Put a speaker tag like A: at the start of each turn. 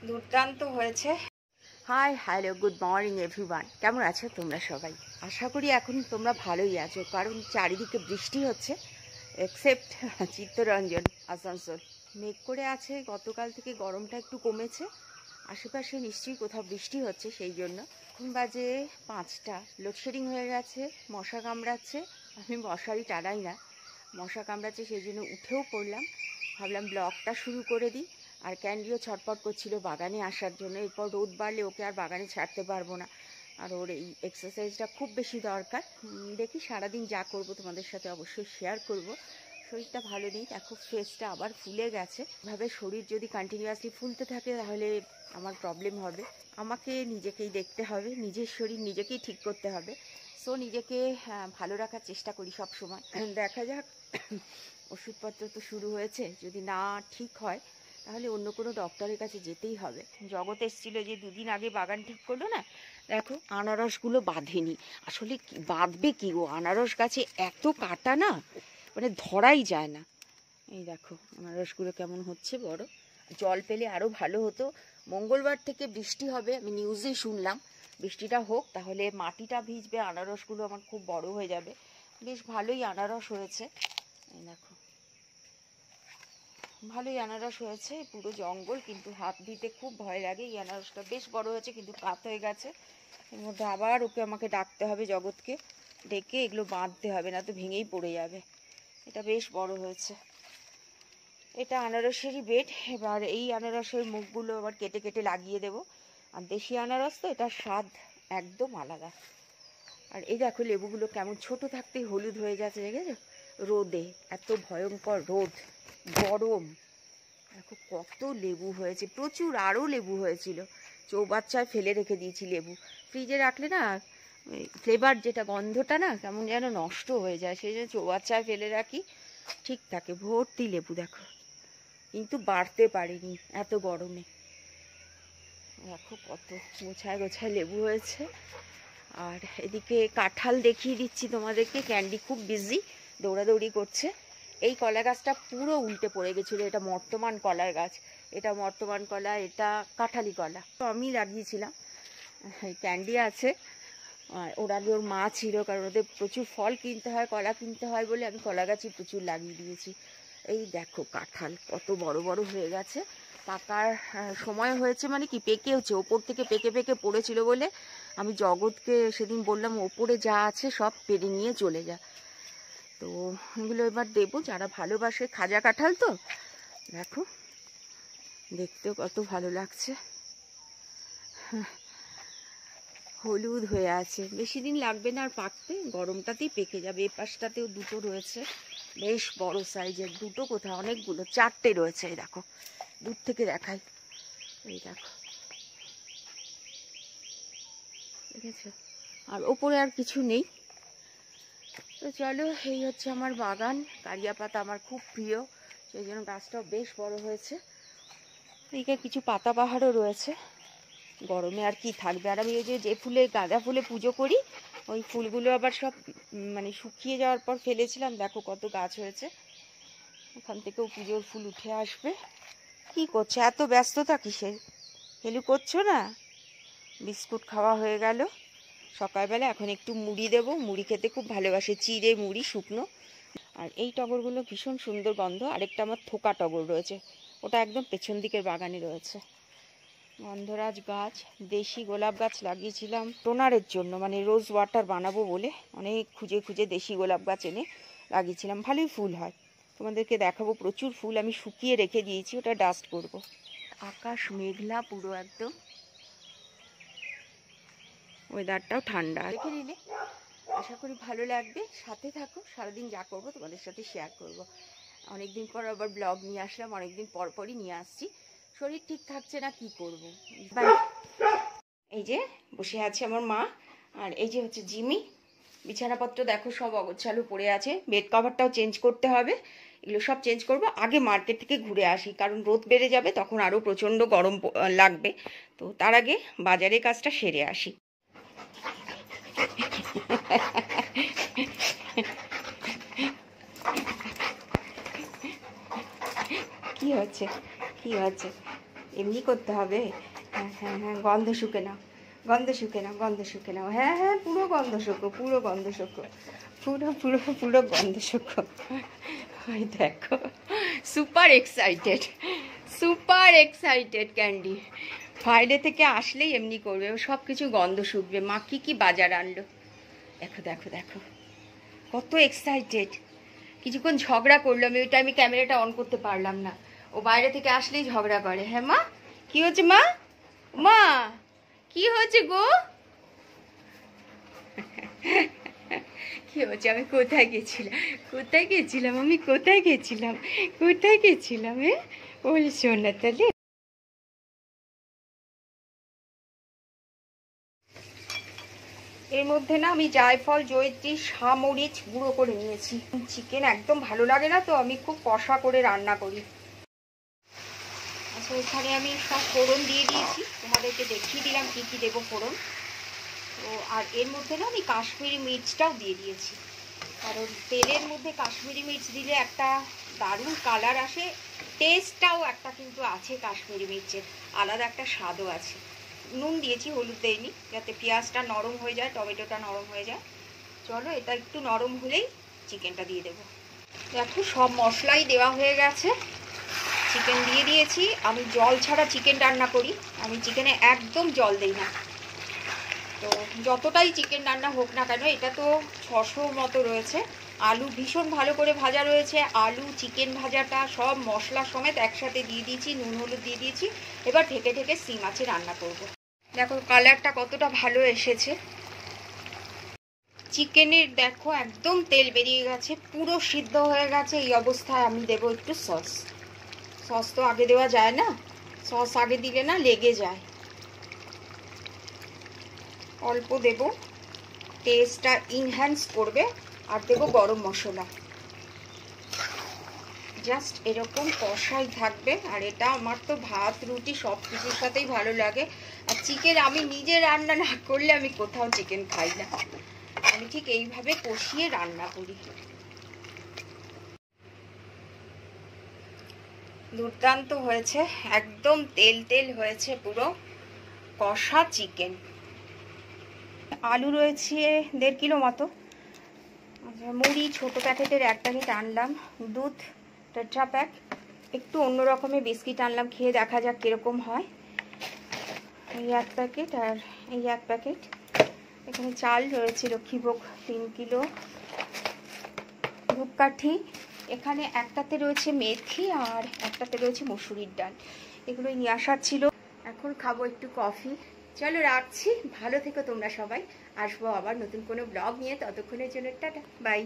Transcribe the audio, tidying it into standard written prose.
A: দুর্দান্ত হয়েছে। Hi hello good morning everyone, কেমন আছো তোমরা সবাই? আশা করি এখন তোমরা ভালোই আছো, কারণ চারিদিকে বৃষ্টি হচ্ছে এক্সেপ্ট চিত্তরঞ্জন আসানসোল। মেঘ করে আছে, গতকাল থেকে গরমটা একটু কমেছে। আশেপাশে নিশ্চয়ই কোথাও বৃষ্টি হচ্ছে, সেই জন্য। এখন বাজে 5টা, লোডশেডিং হয়ে গেছে, মশা কামড়াচ্ছে। আমি মশারি টানাই না, মশা কামড়াচ্ছে সেই জন্য উঠেও পড়লাম। ভাবলাম ব্লগটা শুরু করে দিই। আর ক্যান্ডিও ছটপট করছিল বাগানে আসার জন্য। এরপর রোদ বাড়লে ওকে আর বাগানে ছাড়তে পারবো না, আর ওর এই এক্সারসাইজটা খুব বেশি দরকার। দেখি সারাদিন যা করব তোমাদের সাথে অবশ্যই শেয়ার করব। শরীরটা ভালো নেই, দেখো ফেসটা আবার ফুলে গেছে। এভাবে শরীর যদি কন্টিনিউয়াসলি ফুলতে থাকে তাহলে আমার প্রবলেম হবে। আমাকে নিজেকেই দেখতে হবে, নিজের শরীর নিজেকেই ঠিক করতে হবে। সো নিজেকে ভালো রাখার চেষ্টা করি সব সময়। দেখা যাক, ওষুধপত্র তো শুরু হয়েছে, যদি না ঠিক হয় তাহলে অন্য কোনো ডক্টরের কাছে যেতেই হবে। জগৎ এসেছিলো যে 2 দিন আগে বাগান ঠিক করলো না, দেখো আনারসগুলো বাঁধেনি। আসলে বাঁধবে কি গো, আনারস গাছে এত কাটা না, মানে ধরাই যায় না। এই দেখো আনারসগুলো কেমন হচ্ছে বড়। জল পেলে আরও ভালো হতো। মঙ্গলবার থেকে বৃষ্টি হবে, আমি নিউজে শুনলাম। বৃষ্টিটা হোক, তাহলে মাটিটা ভিজবে, আনারসগুলো আমার খুব বড় হয়ে যাবে। বেশ ভালোই আনারস হয়েছে, এই দেখো ভালোই আনারস হয়েছে। পুরো জঙ্গল, কিন্তু হাত দিতে খুব ভয় লাগে। এই আনারসটা বেশ বড় হয়েছে, কিন্তু কাত হয়ে গেছে। এর মধ্যে আবার আমাকে ডাকতে হবে, জগৎকে ডেকে এগুলো বাঁধতে হবে, না তো ভেঙেই পড়ে যাবে। এটা বেশ বড় হয়েছে। এটা আনারসেরই বেড। এবার এই আনারসের মুখগুলো আবার কেটে কেটে লাগিয়ে দেব। আর দেশি আনারস তো, এটার স্বাদ একদম আলাদা। আর এই দেখো লেবুগুলো কেমন ছোট থাকতেই হলুদ হয়ে যাচ্ছে, দেখেছো? রোদে, এত ভয়ঙ্কর রোদ, গরম। দেখো কত লেবু হয়েছে, প্রচুর। আরও লেবু হয়েছিল, চৌবাচ্চায় ফেলে রেখে দিয়েছি লেবু। ফ্রিজে রাখলে না ফ্লেভার যেটা, গন্ধটা না কেমন যেন নষ্ট হয়ে যায়, সেই জন্য চৌবাচ্চায় ফেলে রাখি, ঠিক থাকে। ভর্তি লেবু দেখো, কিন্তু বাড়তে পারিনি এত গরমে। দেখো কত গোছায় গোছায় লেবু হয়েছে। আর এদিকে কাঁঠাল দেখিয়ে দিচ্ছি তোমাদেরকে। ক্যান্ডি খুব বিজি, দৌড়াদৌড়ি করছে। এই কলা গাছটা পুরো উল্টে পড়ে গেছিলো। এটা বর্তমান কলার গাছ, এটা বর্তমান কলা, এটা কাঁঠালি কলা। তো আমি লাগিয়েছিলাম। ক্যান্ডি আছে, আর ওর আগে ওর মা ছিল, কারণ ওদের প্রচুর ফল কিনতে হয়, কলা কিনতে হয় বলে আমি কলা গাছই প্রচুর লাগিয়ে দিয়েছি। এই দেখো কাঁঠাল কত বড় বড় হয়ে গেছে। পাকার সময় হয়েছে, মানে কি পেকেওছে, ওপর থেকে পেকে পেকে পড়েছিল বলে আমি জগৎকে সেদিন বললাম ওপরে যা আছে সব পেরে নিয়ে চলে যা। তো এগুলো এবার দেবো, যারা ভালোবাসে। খাজা কাঁঠাল তো, দেখো দেখতেও কত ভালো লাগছে। হলুদ হয়ে আছে, বেশি দিন লাগবে না আর পাকতে, গরমটাতেই পেকে যাবে। এ পাশটাতেও দুটো রয়েছে, বেশ বড় সাইজের। দুটো কোথায়, অনেকগুলো, 4টে রয়েছে। এই দেখো, দূর থেকে দেখাই, এই দেখো, দেখেছো? আর ওপরে আর কিছু নেই। তো চলো, এই হচ্ছে আমার বাগান। কারিয়া পাতা আমার খুব প্রিয়, সেই জন্য গাছটাও বেশ বড় হয়েছে। এদিকে কিছু পাতাবাহারও রয়েছে। গরমে আর কি থাকবে। আর আমি ওই যে ফুলে, গাঁদা ফুলে পুজো করি, ওই ফুলগুলো আবার সব মানে শুকিয়ে যাওয়ার পর ফেলেছিলাম। দেখো কত গাছ হয়েছে, ওখান থেকেও পুজোর ফুল উঠে আসবে। কি করছে, এত ব্যস্ততা কিসের? হেলু করছো না? বিস্কুট খাওয়া হয়ে গেল সকালবেলা। এখন একটু মুড়ি দেবো, মুড়ি খেতে খুব ভালোবাসে, চিড়ে মুড়ি শুকনো। আর এই টগরগুলো ভীষণ সুন্দর গন্ধ। আরেকটা আমার থোকা টগর রয়েছে, ওটা একদম পেছন দিকের বাগানে রয়েছে। গন্ধরাজ গাছ, দেশি গোলাপ গাছ লাগিয়েছিলাম টোনারের জন্য, মানে রোজ ওয়াটার বানাবো বলে অনেক খুঁজে খুঁজে দেশি গোলাপ গাছ এনে লাগিয়েছিলাম। ভালোই ফুল হয়, তোমাদেরকে দেখাবো। প্রচুর ফুল আমি শুকিয়ে রেখে দিয়েছি, ওটা ডাস্ট করব। আকাশ মেঘলা পুরো একদম, ওয়েদারটাও ঠান্ডা। দেখে নিলে আশা করি ভালো লাগবে। সাথে থাকো, সারাদিন যা করবো তোমাদের সাথে শেয়ার করব। অনেকদিন পর আবার ব্লগ নিয়ে আসলাম, অনেকদিন পর পরই নিয়ে আসছি। শরীর ঠিক থাকছে না, কি করব। এই যে বসে আছে আমার মা, আর এই যে হচ্ছে জিমি। বিছানাপত্র দেখো সব অগোছালো পড়ে আছে, বেড কভারটাও চেঞ্জ করতে হবে। এগুলো সব চেঞ্জ করব। আগে মার্কেট থেকে ঘুরে আসি, কারণ রোদ বেড়ে যাবে, তখন আরও প্রচণ্ড গরম লাগবে। তো তার আগে বাজারের কাজটা সেরে আসি। কি হচ্ছে, কি হচ্ছে? এমনি করতে হবে। হ্যাঁ হ্যাঁ হ্যাঁ, গন্ধ শুকে নাও, গন্ধ শুকে নাও, গন্ধ শুকে নাও। হ্যাঁ হ্যাঁ, পুরো গন্ধ শুকো, পুরো গন্ধ শুকো, পুরো পুরো পুরো গন্ধ শুকো। ওই দেখো, super excited, super excited candy. বাইরে থেকে আসলেই এমনি করবে, ও সব কিছু গন্ধ শুকবে। মা কি কি বাজার আনলো দেখো দেখো দেখো, কত এক্সাইটেড। কিছুক্ষণ ঝগড়া করলো, আমি ওই টাইমে ক্যামেরাটা অন করতে পারলাম না। ও বাইরে থেকে আসলেই ঝগড়া করে। হ্যাঁ মা, কি হচ্ছে মা? মা কি হচ্ছে গো? কি হচ্ছে? আমি কোথায় গেছিলাম, কোথায় গেছিলাম, আমি কোথায় গেছিলাম, কোথায় গেছিলাম? বলি শোনা তাহলে। এর মধ্যে না আমি জায়ফল, জয়িত্রী, সামরিচ গুঁড়ো করে নিয়েছি। চিকেন একদম ভালো লাগে না তো, আমি খুব কষা করে রান্না করি। আচ্ছা, এখানে আমি সব ফোড়ন দিয়ে দিয়েছি, তোমাদেরকে দেখিয়ে দিলাম কি কি দেবো ফোড়ন। তো আর এর মধ্যে না আমি কাশ্মীরি মির্চটাও দিয়ে দিয়েছি, কারণ তেলের মধ্যে কাশ্মীরি মির্চ দিলে একটা দারুণ কালার আসে, টেস্টটাও একটা কিন্তু আছে কাশ্মীরি মির্চের, আলাদা একটা স্বাদও আছে। নুন দিয়েছি, হলুদ দেয়নি, যাতে পেঁয়াজটা নরম হয়ে যায়, টমেটোটা নরম হয়ে যায়। চলো, এটা একটু নরম হলেই চিকেনটা দিয়ে দেবো। দেখো সব মশলাই দেওয়া হয়ে গেছে, চিকেন দিয়ে দিয়েছি। আমি জল ছাড়া চিকেন রান্না করি, আমি চিকেনে একদম জল দিই না। তো যতটাই চিকেন রান্না হোক না কেন, এটা তো 600 মতো রয়েছে। আলু ভীষণ ভালো করে ভাজা রয়েছে, আলু চিকেন ভাজাটা সব মশলা সমেত একসাথে দিয়ে দিয়েছি, নুন হলুদ দিয়ে দিয়েছি। এবার ঢেকে ঢেকে সিম আছে রান্না করব। দেখো কালারটা কতটা ভালো এসেছে চিকেনের। দেখো একদম তেল বেরিয়ে গেছে, পুরো সিদ্ধ হয়ে গেছে। এই অবস্থায় আমি দেবো একটু সস। সস তো আগে দেওয়া যায় না, সস আগে দিলে না লেগে যায়। অল্প দেব, টেস্টটা ইনহ্যান্স করবে। আর দেব গরম মশলা। জাস্ট এরকম কষাই থাকবে। আর এটা আমার তো ভাত রুটি সব কিছুর সাথেই ভালো লাগে। আর চিকেন আমি নিজে রান্না না করলে আমি কোথাও চিকেন খাই না, আমি ঠিক এইভাবে কষিয়ে রান্না করি। দুর্দান্ত হয়েছে, একদম তেল তেল হয়েছে পুরো কষা চিকেন। আলু রয়েছে 1.5 কিলো মতো। মুড়ি ছোট প্যাকেটের 1 প্যাকেট আনলাম। দুধ টেট্রা প্যাক, একটু অন্য রকমের বিস্কিট আনলাম, খেয়ে দেখা যাক কিরকম হয়। এই 1 প্যাকেট আর এই 1 প্যাকেট। এখানে চাল রয়েছে লক্ষ্মীভোগ 3 কিলো। ধূপকাঠি, এখানে একটাতে রয়েছে মেথি আর একটাতে রয়েছে মসুরির ডাল। এগুলোই নিয়ে আসার ছিল। এখন খাবো একটু কফি। চলো রাখছি, ভালো থেকো তোমরা সবাই। আসবো আবার নতুন কোনো ব্লগ নিয়ে, ততক্ষণের জন্য টাটা বাই।